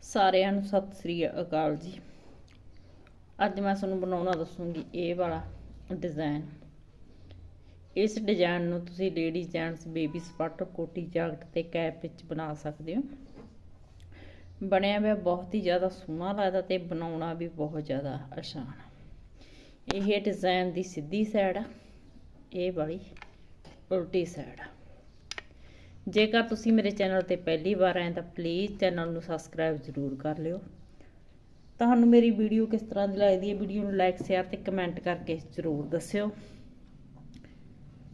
ਸਾਰਿਆਂ ਨੂੰ ਸਤਿ ਸ੍ਰੀ ਅਕਾਲ ਜੀ। ਅੱਜ ਮੈਂ ਤੁਹਾਨੂੰ ਬਣਾਉਣਾ ਦੱਸੂਗੀ ਇਹ ਵਾਲਾ ਡਿਜ਼ਾਈਨ। ਇਸ ਡਿਜ਼ਾਈਨ ਨੂੰ ਤੁਸੀਂ ਲੇਡੀਜ਼ ਜੈਂਟਸ ਬੇਬੀ ਸਵੈਟਰ ਕੋਟੀ ਜੈਕਟ ਤੇ ਕੈਪ ਵਿੱਚ ਬਣਾ ਸਕਦੇ ਹੋ। ਬਣਿਆ ਹੋਇਆ ਬਹੁਤ ਹੀ ਜ਼ਿਆਦਾ ਸੋਹਣਾ ਲੱਗਦਾ ਤੇ ਬਣਾਉਣਾ ਵੀ ਬਹੁਤ ਜ਼ਿਆਦਾ ਆਸਾਨ। ਇਹ ਡਿਜ਼ਾਈਨ ਦੀ ਸਿੱਧੀ ਸਾਈਡ ਆ, ਇਹ ਵਾਲੀ ਉਲਟੀ ਸਾਈਡ ਆ। ਜੇਕਰ ਤੁਸੀਂ ਮੇਰੇ ਚੈਨਲ ਤੇ ਪਹਿਲੀ ਵਾਰ ਆਏ ਤਾਂ ਪਲੀਜ਼ ਚੈਨਲ ਨੂੰ ਸਬਸਕ੍ਰਾਈਬ ਜ਼ਰੂਰ ਕਰ ਲਿਓ। ਤੁਹਾਨੂੰ ਮੇਰੀ ਵੀਡੀਓ ਕਿਸ ਤਰ੍ਹਾਂ ਦੀ ਲੱਗਦੀ ਹੈ, ਵੀਡੀਓ ਨੂੰ ਲਾਈਕ ਸ਼ੇਅਰ ਤੇ ਕਮੈਂਟ ਕਰਕੇ ਜ਼ਰੂਰ ਦੱਸਿਓ।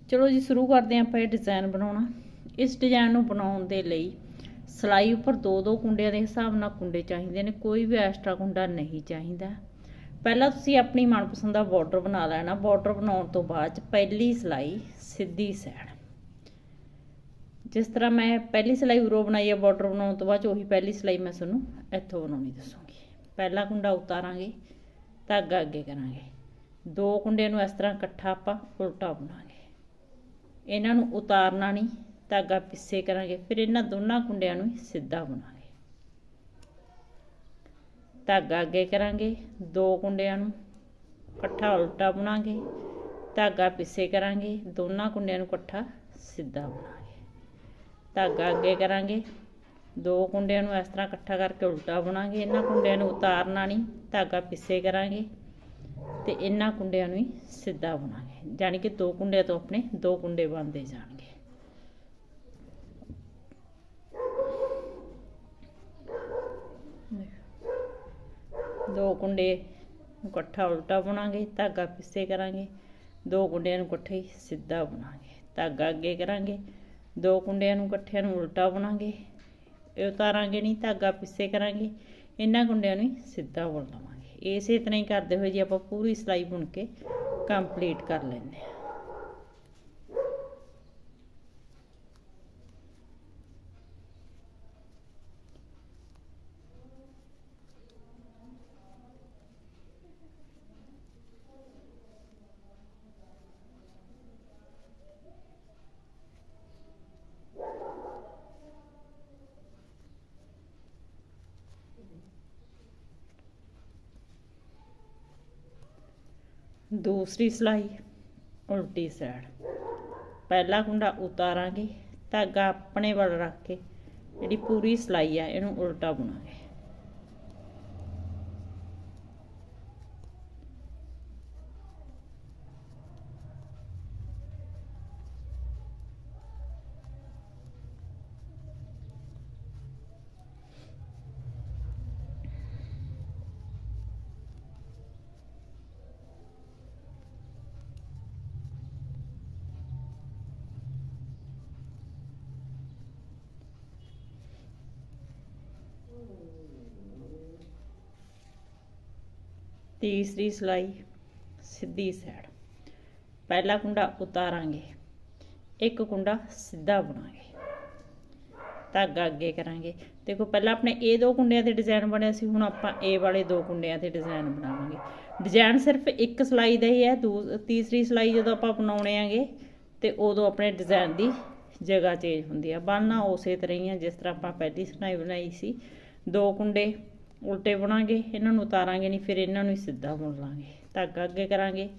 ਚਲੋ ਜੀ ਸ਼ੁਰੂ ਕਰਦੇ ਹਾਂ ਆਪਾਂ ਇਹ ਡਿਜ਼ਾਈਨ ਬਣਾਉਣਾ। ਇਸ ਡਿਜ਼ਾਈਨ ਨੂੰ ਬਣਾਉਣ ਦੇ ਲਈ ਸਿਲਾਈ ਉੱਪਰ ਦੋ ਕੁੰਡਿਆਂ ਦੇ ਹਿਸਾਬ ਨਾਲ ਕੁੰਡੇ ਚਾਹੀਦੇ ਨੇ, ਕੋਈ ਵੀ ਐਕਸਟਰਾ ਕੁੰਡਾ ਨਹੀਂ ਚਾਹੀਦਾ। ਪਹਿਲਾਂ ਤੁਸੀਂ ਆਪਣੀ ਮਨਪਸੰਦ ਦਾ ਬਾਰਡਰ ਬਣਾ ਲੈਣਾ। ਬਾਰਡਰ ਬਣਾਉਣ ਤੋਂ ਬਾਅਦ ਪਹਿਲੀ ਸਿਲਾਈ ਸਿੱਧੀ ਸਾਈਡ, ਜਿਸ ਤਰ੍ਹਾਂ ਮੈਂ ਪਹਿਲੀ ਸਿਲਾਈ ਉਰੋਂ ਬਣਾਈ ਹੈ ਬਾਰਡਰ ਬਣਾਉਣ ਤੋਂ ਬਾਅਦ ਉਹੀ ਪਹਿਲੀ ਸਿਲਾਈ ਮੈਂ ਤੁਹਾਨੂੰ ਇੱਥੋਂ ਬਣਾਉਣੀ ਦੱਸੂਗੀ। ਪਹਿਲਾ ਕੁੰਡਾ ਉਤਾਰਾਂਗੇ, ਧਾਗਾ ਅੱਗੇ ਕਰਾਂਗੇ, ਦੋ ਕੁੰਡਿਆਂ ਨੂੰ ਇਸ ਤਰ੍ਹਾਂ ਇਕੱਠਾ ਆਪਾਂ ਉਲਟਾ ਬਣਾਵਾਂਗੇ। ਇਹਨਾਂ ਨੂੰ ਉਤਾਰਨਾ ਨਹੀਂ, ਧਾਗਾ ਪਿੱਛੇ ਕਰਾਂਗੇ, ਫਿਰ ਇਹਨਾਂ ਦੋਨਾਂ ਕੁੰਡਿਆਂ ਨੂੰ ਸਿੱਧਾ ਬਣਾਵਾਂਗੇ। ਧਾਗਾ ਅੱਗੇ ਕਰਾਂਗੇ, ਦੋ ਕੁੰਡਿਆਂ ਨੂੰ ਇਕੱਠਾ ਉਲਟਾ ਬਣਾਵਾਂਗੇ, ਧਾਗਾ ਪਿੱਛੇ ਕਰਾਂਗੇ, ਦੋਨਾਂ ਕੁੰਡਿਆਂ ਨੂੰ ਇਕੱਠਾ ਸਿੱਧਾ ਬਣਾਵਾਂਗੇ। ਧਾਗਾ ਅੱਗੇ ਕਰਾਂਗੇ, ਦੋ ਕੁੰਡਿਆਂ ਨੂੰ ਇਸ ਤਰ੍ਹਾਂ ਇਕੱਠਾ ਕਰਕੇ ਉਲਟਾ ਬਣਾਵਾਂਗੇ। ਇਹਨਾਂ ਕੁੰਡਿਆਂ ਨੂੰ ਉਤਾਰਨਾ ਨਹੀਂ, ਧਾਗਾ ਪਿੱਛੇ ਕਰਾਂਗੇ ਤੇ ਇਹਨਾਂ ਕੁੰਡਿਆਂ ਨੂੰ ਹੀ ਸਿੱਧਾ ਬਣਾਵਾਂਗੇ। ਜਾਣੀ ਕਿ ਦੋ ਕੁੰਡਿਆਂ ਤੋਂ ਆਪਣੇ ਦੋ ਕੁੰਡੇ ਬਣਦੇ ਜਾਣਗੇ। ਦੋ ਕੁੰਡੇ ਨੂੰ ਇਕੱਠਾ ਉਲਟਾ ਬਣਾਵਾਂਗੇ, ਧਾਗਾ ਪਿੱਛੇ ਕਰਾਂਗੇ, ਦੋ ਕੁੰਡਿਆਂ ਨੂੰ ਇਕੱਠੇ ਹੀ ਸਿੱਧਾ ਬਣਾਵਾਂਗੇ। ਧਾਗਾ ਅੱਗੇ ਕਰਾਂਗੇ, ਦੋ ਕੁੰਡਿਆਂ ਨੂੰ ਇਕੱਠਿਆਂ ਨੂੰ ਉਲਟਾ ਬਣਾਵਾਂਗੇ, ਇਹ ਉਤਾਰਾਂਗੇ ਨਹੀਂ, ਧਾਗਾ ਪਿੱਛੇ ਕਰਾਂਗੇ, ਇਹਨਾਂ ਕੁੰਡਿਆਂ ਨੂੰ ਸਿੱਧਾ ਬੁਣ ਲਵਾਂਗੇ। ਇਸੇ ਤਰ੍ਹਾਂ ਹੀ ਕਰਦੇ ਹੋਏ ਜੀ ਆਪਾਂ ਪੂਰੀ ਸਿਲਾਈ ਬੁਣ ਕੇ ਕੰਪਲੀਟ ਕਰ ਲੈਂਦੇ ਹਾਂ। दूसरी सिलाई उल्टी साइड, पहला कुंडा उतारांगे, धागा अपने वाल रख के जी पूरी सिलाई है इनू उल्टा बुनांगे। तीसरी सिलाई सीधी साइड, पहला कुंडा उतारांगे, एक कुंडा सीधा बुनांगे, धागा अगे करांगे। देखो पहला अपने ये दो कुंडियां ते डिजाइन बने सी, हुण आपां ए वाले दो कुंडियां ते डिजाइन बनावांगे। डिजाइन सिर्फ एक सिलाई दा ही है। तीसरी सिलाई जदों आपां बनाउणे आंगे ते उदों अपने डिजाइन दी जगह चेंज हुंदी है। बनना उसे तरह ही है जिस तरह आपां पहली सिलाई बनाई सी। दो कुंडे उल्टे बुनांगे, इन्हां नूं उतारांगे नहीं, फिर इन्हां नूं सीधा बुन लांगे। धागा अगे करांगे,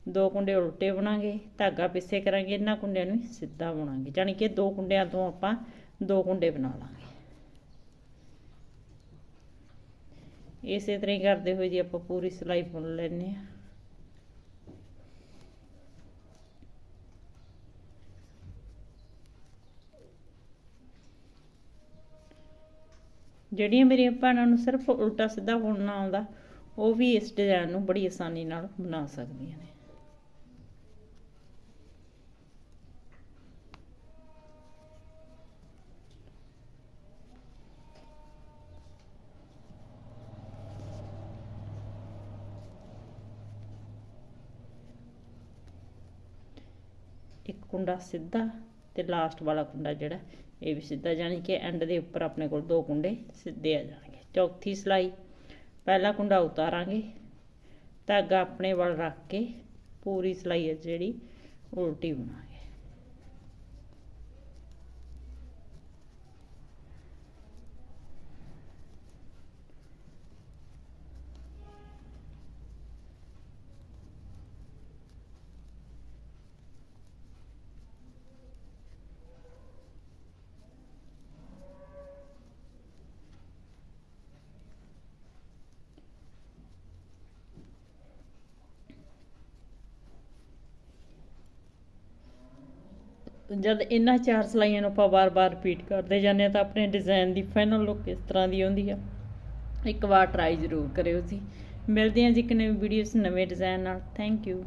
दो कुंडे उल्टे बुनांगे, धागा पिछे करांगे, इन्हां कुंडियां नूं सीधा बुनांगे। जानी कि दो कुंडियां तों आपां दो कुंडे बना लांगे। इसे तरह ही करते हुए जी आपां पूरी सिलाई बुन लैंदे हां। ਜਿਹੜੀਆਂ ਮੇਰੀਆਂ ਭੈਣਾਂ ਨੂੰ ਸਿਰਫ ਉਲਟਾ ਸਿੱਧਾ ਬੁਣਨਾ ਆਉਂਦਾ, ਉਹ ਵੀ ਇਸ ਡਿਜ਼ਾਈਨ ਨੂੰ ਬੜੀ ਆਸਾਨੀ ਨਾਲ ਬਣਾ ਸਕਦੀਆਂ ਨੇ। एक कुंडा सीधा ते लास्ट वाला कुंडा जिहड़ा ये भी सीधा, जानी कि एंड दे उपर अपने कोल दो कुंडे सीधे आ जाएंगे। चौथी सिलाई, पहला कुंडा उतारांगे, धागा अपने वाल रख के पूरी सिलाई है जिहड़ी उल्टी बनांगे। ਜਦ ਇਹਨਾਂ 4 ਸਿਲਾਈਆਂ ਨੂੰ ਆਪਾਂ ਵਾਰ-ਵਾਰ ਰਿਪੀਟ ਕਰਦੇ ਜਾਂਦੇ ਹਾਂ ਤਾਂ ਆਪਣੇ ਡਿਜ਼ਾਈਨ ਦੀ ਫਾਈਨਲ ਲੁੱਕ ਇਸ ਤਰ੍ਹਾਂ ਦੀ ਆਉਂਦੀ ਆ। ਇੱਕ ਵਾਰ ਟਰਾਈ ਜ਼ਰੂਰ ਕਰਿਓ ਜੀ। ਮਿਲਦੇ ਹਾਂ ਜੀ ਇੱਕ ਨਵੀਂ ਵੀਡੀਓ 'ਚ ਨਵੇਂ ਡਿਜ਼ਾਈਨ ਨਾਲ। Thank you.